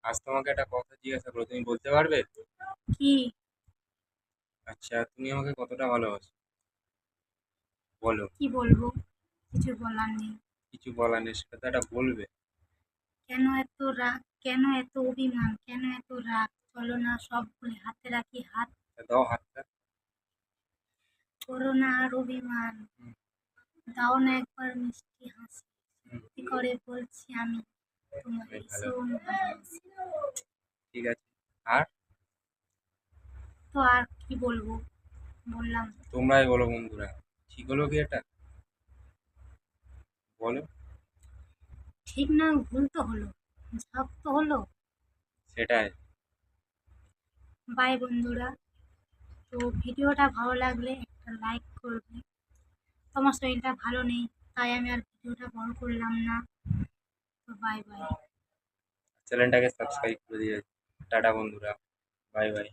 আজ তোমাকে একটা কথা জিজ্ঞাসা করো, তুমি বলতে পারবে? কি? আচ্ছা, তুমি আমাকে কতটা ভালোবাসো বলো। কি বলবো? কিছু বলার নেই। কিছু বলার নেই, সেটা তো একটা বলবে। কেন এত রাগ? কেন এত অভিমান? কেন এত রাগ? চলো না সব ভুলে হাতে রাখি হাত। তা দাও হাতটা। করো না আর অভিমান। হুম, দাও না একবার মিষ্টি হাসি। হুম, সত্যি করে বলছি আমি তোমায় বেশ ভালো। ভীষণ ভালোবাসি। ঠিক আছে। আর তো আর কি বলবো? বললাম তো। তোমরাই বলো বন্ধুরা, ঠিক হলো কি এটা? বলো। ঠিক না ভুল তো হলো, ঝাপ তো হলো। সেটাই। বাই বন্ধুরা। তো ভিডিওটা ভালো লাগলে একটা লাইক করবে। তোমার শরীরটা ভালো নেই, তাই আমি আর ভিডিওটা বড় করলাম না। তো বাই বাই। চ্যানেলটাকে সাবস্ক্রাইব করে দিয়ে টাটা বন্ধুরা। Bye bye.